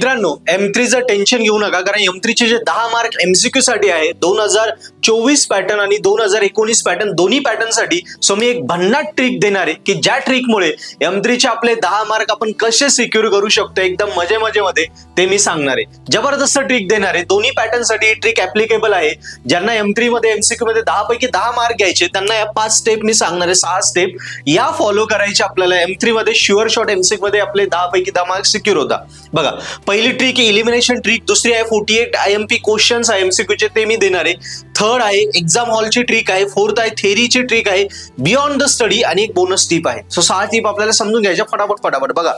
मित्रांनो M3चं टेन्शन घेऊ नका, कारण M3चे जे 10 मार्क MCQ साठी आहे 2024 पॅटर्न आणि 2019 पॅटर्न दोन्ही पॅटर्न साठी. सो मी एक भन्नाट ट्रिक देणार आहे की ज्या ट्रिकमुळे M3चे आपले 10 मार्क आपण कसे सिक्युअर करू शकतो एकदम मजेमध्ये ते मी सांगणार आहे. जबरदस्त ट्रिक देणार आहे. दोन्ही पॅटर्न साठी ही ट्रिक ऍप्लिकेबल आहे. ज्यांना M3 मध्ये MCQ मध्ये 10 पैकी 10 मार्क घ्यायचे त्यांना या 5 स्टेप मी सांगणार आहे, 6 स्टेप या फॉलो करायचे आपल्याला. M3 मध्ये शुअर शॉट MCQ मध्ये आपले 10 पैकी 10 मार्क सिक्युअर होता. बघा, पहिली ट्रिक आहे इलिमिनेशन ट्रिक, दुसरी आहे 48 IMP क्वेश्चन्स आहे MCQ चे, ते मी देणार आहे. थर्ड आहे एक्झाम हॉलची ट्रिक आहे. फोर्थ आहे थेअरीची ट्रिक आहे, बियॉन्ड द स्टडी, आणि एक बोनस टिप आहे. सो 6 टिप आपल्याला समजून घ्यायच्या फटाफट. बघा,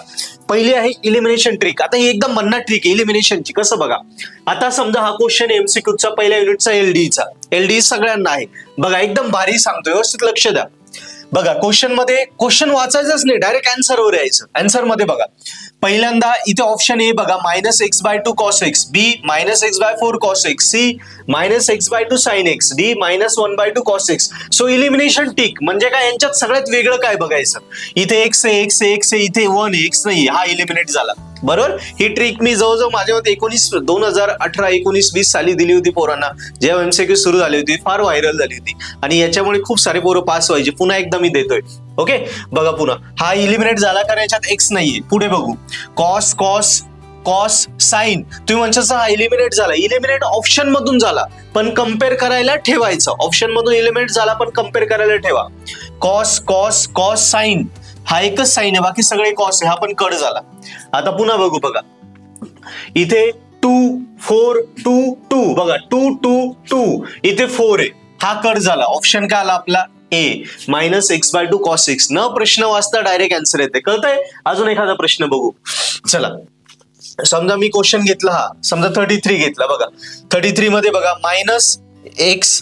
पहिली आहे इलिमिनेशन ट्रिक. आता ही एकदम भन्नाट ट्रिक आहे इलिमिनेशनची. कसं बघा, आता समजा हा क्वेश्चन MCQ चा पहिल्या युनिटचा LDE सगळ्यांना आहे. बघा, एकदम भारी सांगतो, व्यवस्थित लक्ष द्या. बघा, क्वेश्चन वाचायचंच नाही, डायरेक्ट आन्सर वर यायचं. आन्सर मध्ये बघा, पहिल्यांदा इथे ऑप्शन ए बघा, -x/2 cos x, B -x/4 cos x, C -x/2 sin x, D -1/2 cos x. So elimination tick म्हणजे काय, यांच्यात सगळ्यात वेगळं काय बघायचं. इथे x आहे, इथे 1 आहे, x नाही, हा इलिमिनेट झाला. बरोबर, ही ट्रिक मी जवळजवळ माझ्या मते 2018, 19, 20 साली दिली होती पोरांना, जेव्हा MCQ सुरू झाली होती. फार व्हायरल झाली होती आणि याच्यामुळे खूप सारे पोरं पास व्हायचे. पुन्हा एकदा मी देतोय. ओके, बघा पुन्हा हा इलिमिनेट झाला, कारण याच्यात एक्स नाहीये. पुढे बघू, कॉस साइन. तुम्ही म्हणता हा इलिमिनेट झाला. इलिमिनेट ऑप्शन मधून झाला, पण कम्पेअर करायला ठेवायचं. ऑप्शन मधून इलिमिनेट झाला, पण कम्पेअर करायला ठेवा. कॉस साइन, हा एकच साइन आहे, बाकी सगळे कॉस आहे, हा पण कट झाला. आता पुन्हा बघू, बघा इथे 2 4 2 2, बघा 2 2 2, इथे 4 आहे, हा कट झाला. ऑप्शन काय आला आपला, A -x/2 cos x. न प्रश्न वाचता डायरेक्ट आन्सर येते. कळतंय? अजून एखादा प्रश्न बघू. चला, समजा मी क्वेश्चन घेतला, हा समजा 33 घेतला. बघा 33 मध्ये बघा, -x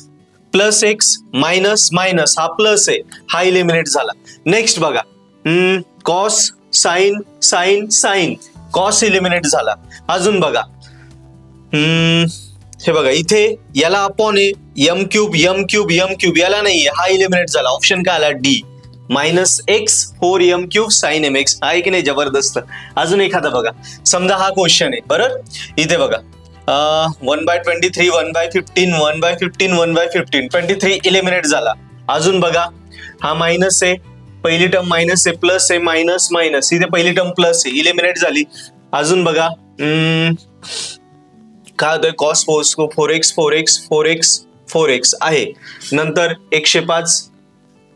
+ x मायनस हा प्लस आहे, हा इलिमिनेट झाला. नेक्स्ट बघा, कॉस साइन, कॉस इलिमिनेट झाला. अजून बघा, हे बघा इथे याला अपॉन आहे, m क्यूब याला नाहीये, हा इलिमिनेट झाला. ऑप्शन काय आला, D -x/4 m³ sin mx. आहे की नाही जबरदस्त. अजून एखादा बघा, समजा हा क्वेश्चन आहे बरोबर. इथे बघा 1/23 1/15 1/15 1/15, 23 इलिमिनेट झाला. अजून बघा, हा मायनस आहे, पहिली टर्म मायनस आहे, प्लस आहे, मायनस, इथे पहिली टर्म प्लस आहे, इलिमिनेट झाली. अजून बघा, काय होतंय, cos 4x आहे. नंतर 105,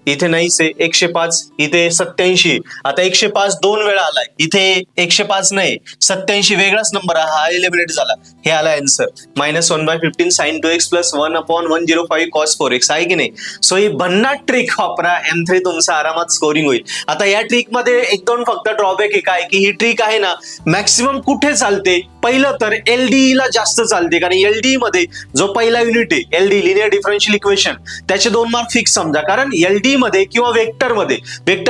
इथे नाहीच आहे, 105, इथे 87. आता 105 2 वेळा आलाय, इथे 105 नाही, 87 वेगळाच नंबर आहे, हा इलिमिनेट झाला. हे आला answer, -1/15 sin 2x + 1/105 cos 4x. आहे की नाही. सो ही भन्नाट ट्रिक वापरा, M3 तुमचा आरामात स्कोरिंग होईल. आता या ट्रिक मध्ये 1-2 फक्त ड्रॉबॅक आहे, काय की ही ट्रिक आहे ना मॅक्सिमम कुठे चालते, पहिलं तर LDE ला जास्त चालते, कारण LDE मध्ये जो पहिला युनिट आहे LDE लिनियर डिफरन्शियल इक्वेशन, त्याचे 2 मार्क फिक्स समजा. कारण LDE मध्ये किंवा वेक्टर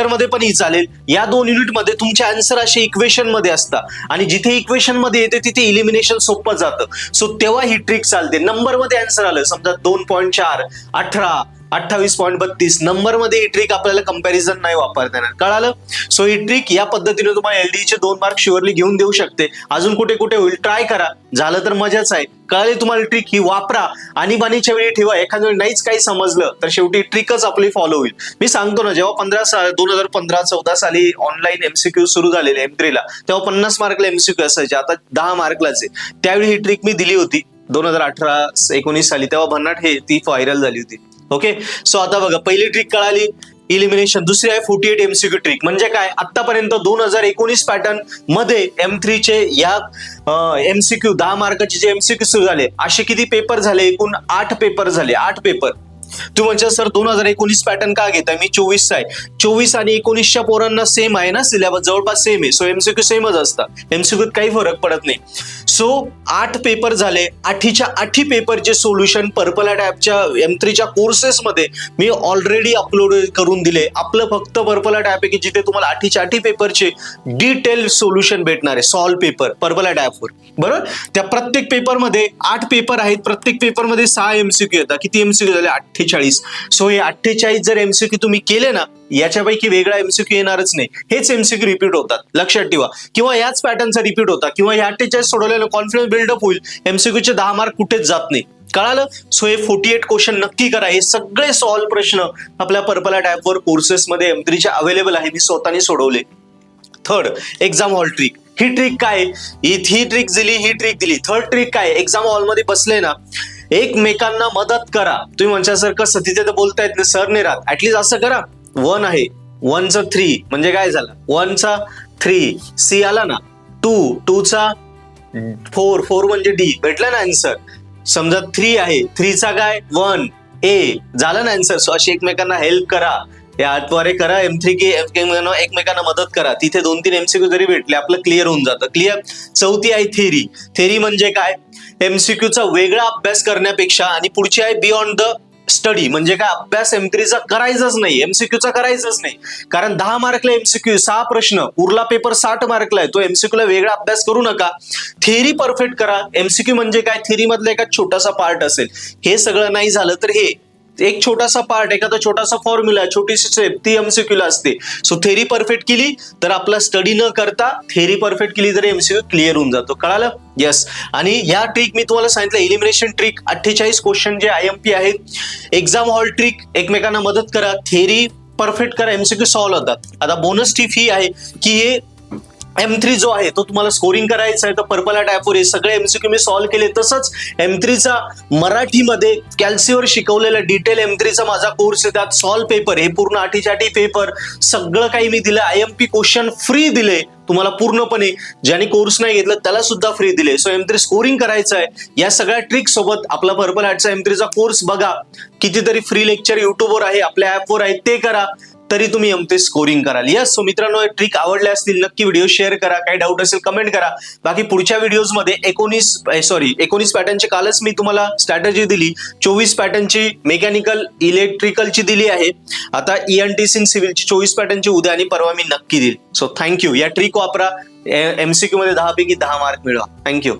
मध्ये पण ही चालेल. या 2 युनिट मध्ये तुमचे आन्सर असे इक्वेशन मध्ये असतात, आणि जिथे इक्वेशन मध्ये येते तिथे इलिमिनेशन सोपं जातं. सो तेव्हा ही ट्रिक चालते. नंबर मध्ये आन्सर आलं समजा 2.4 18 28.32, नंबर मध्ये ही ट्रिक आपल्याला कंपॅरिझन नाही वापरता येणार. कळालं. सो ही ट्रिक या पद्धतीने तुम्हाला LDE चे 2 मार्क शुअरली घेऊन देऊ शकते. अजून कुठे होईल ट्राय करा, झालं तर मजाच आहे. कळाली तुम्हाला ट्रिक, ही वापरा. आणि बाणीच्या वेळी ठेवा, एखाद्या वेळी नाहीच काही समजलं तर शेवटी ट्रिकच आपली फॉलो होईल. मी सांगतो ना, जेव्हा 2015-14 साली ऑनलाईन MCQ सुरू झालेले M3 ला, तेव्हा 50 मार्कला MCQ असायचे, आता 10 मार्कलाच आहे. त्यावेळी ही ट्रिक मी दिली होती 2018-19 साली, तेव्हा भन्नाट ती व्हायरल झाली होती. ओके, सो आता बघा, पहिली ट्रिक कळाली इलिमिनेशन, दुसरी आहे 48 MCQ ट्रिक. म्हणजे काय, आतापर्यंत 2019 पॅटर्न मध्ये M3 चे या MCQ 10 मार्काचे जे MCQ सुरू झाले, असे किती पेपर झाले, एकूण 8 पेपर झाले. 8 पेपर. तुम्ही म्हणता सर 2019 पॅटर्न का घेताय, मी 24 आहे. 24 आणि 19च्या पोरांना सेम आहे ना, सिलेबस जवळपास सेम आहे. सो MCQ सेमच असतात, MCQ काही फरक पडत नाही. सो 8 पेपर झाले, 8च्या 8 पेपरचे सोल्युशन पर्पल ॲट ॲपच्या M3च्या कोर्सेस मध्ये मी ऑलरेडी अपलोड करून दिले. आपलं फक्त पर्पल ॲट ॲप आहे की जिथे तुम्हाला 8च्या 8 पेपरचे डिटेल सोल्युशन भेटणार आहे, सॉल्व पेपर पर्पल ॲट ॲपवर. बरोबर, त्या प्रत्येक पेपरमध्ये 8 पेपर आहेत, प्रत्येक पेपरमध्ये 6 MCQ येतात. किती MCQ झाले, 48. सो हे 48 जर MCQ तुम्ही केले ना याच्यापैकी वेगळा एमसीक्यू येणारच नाही, हेच एमसीक्यू रिपीट होतात, लक्षात ठेवा. किंवा याच पॅटर्नचा रिपीट होता, किंवा ह्या 48 सोडवलेलं कॉन्फिडन्स बिल्डअप होईल, एमसीक्यूचे 10 मार्क कुठेच जात नाही. कळालं? सो हे 48 क्वेश्चन नक्की करा. हे सगळे सॉल्व प्रश्न आपल्या पर्पल ॲट ॲपवर कोर्सेसमध्ये M3च्या अवेलेबल आहे, मी स्वतःने सोडवले. Third, exam hall trick. ही ट्रिक काय? ही ट्रिक दिली, ही ट्रिक दिली. थर्ड ट्रिक काय? एक्झाम हॉलमध्ये बसले ना, एकमेकांना मदत करा. तुम्ही म्हणता सर कसं, तिथे तर बोलता येत नाही, सर नाही राहत, ऍटलीस्ट असं करा. 1 आहे, 1चा 3 म्हणजे काय झालं, 1चा 3, सी आला ना, 2चा 4 म्हणजे डी, भेटला ना आन्सर. समजा 3 आहे, 3चा काय 1 ए, झालं ना आन्सर. सो अशी एकमेकांना हेल्प करा, या ॲपद्वारे करा. M3 की एकमेकांना मदत करा. तिथे 2-3 MCQ जरी भेटले आपलं क्लिअर होऊन जातं. क्लिअर. चौथी आहे थेरी. थेरी म्हणजे काय? MCQचा वेगळा अभ्यास करण्यापेक्षा, आणि पुढची आहे बियॉन्ड द स्टडी. म्हणजे काय? अभ्यास M3चा करायचाच नाही, MCQचा करायचाच नाही. कारण 10 मार्कला MCQ, 6 प्रश्न, उरला पेपर 60 मार्कला आहे. तो MCQला वेगळा अभ्यास करू नका, थेरी परफेक्ट करा. MCQ म्हणजे काय? थेरी मधला एका छोटासा पार्ट असेल. हे सगळं नाही झालं तर हे एक छोटासा पार्ट, एखादा छोटासा फॉर्म्युला, छोटीशी स्टेप, ती MCQला असते. सो थेरी परफेक्ट केली तर आपला स्टडी न करता थेरी परफेक्ट केली तरी MCQ क्लिअर होऊन जातो. कळालं? येस. आणि या ट्रिक मी तुम्हाला सांगितलं, एलिमिनेशन ट्रिक 48 क्वेश्चन जे IMP आहेत. एक्झाम हॉल ट्रिक, एकमेकांना मदत करा, थेरी परफेक्ट करा, MCQ सॉल्व्ह होतात. आता बोनस टिप ही आहे की हे M3 जो आहे तो तुम्हाला स्कोरिंग करायचा आहे तर पर्पल ॲट ॲपवर हे सगळे MCQ मी सॉल्व्ह केले. तसंच M3चा मराठीमध्ये कॅल्सीवर शिकवलेला डिटेल M3चा माझा कोर्स आहे, त्यात सॉल्व्ह पेपर, हे पूर्ण 8 पेपर सगळं काही मी दिलं. IMP क्वेश्चन फ्री दिले तुम्हाला पूर्णपणे, ज्याने कोर्स नाही घेतला त्याला सुद्धा फ्री दिले. सो M3 स्कोरिंग करायचं आहे. या सगळ्या ट्रिक सोबत आपला पर्पल ॲटचा M3चा कोर्स बघा. कितीतरी फ्री लेक्चर युट्यूबवर आहे, आपल्या ॲपवर आहे, ते करा, तरी तुम्ही M3 स्कोरिंग कराल. यस. सो मित्रांनो, हे ट्रिक आवडले असतील नक्की व्हिडिओ शेअर करा, काही डाऊट असेल कमेंट करा. बाकी पुढच्या व्हिडिओज मध्ये 19 पॅटर्नची कालच मी तुम्हाला स्ट्रॅटेजी दिली, 24 पॅटर्नची मेकॅनिकल इलेक्ट्रिकलची दिली आहे. आता ENTC सिव्हिलची 24 पॅटर्नची उद्या आणि परवा मी नक्की देईल. So thank you. या ट्रिक वापरा, MCQ मध्ये 10 पैकी 10 मार्क मिळवा. थँक्यू.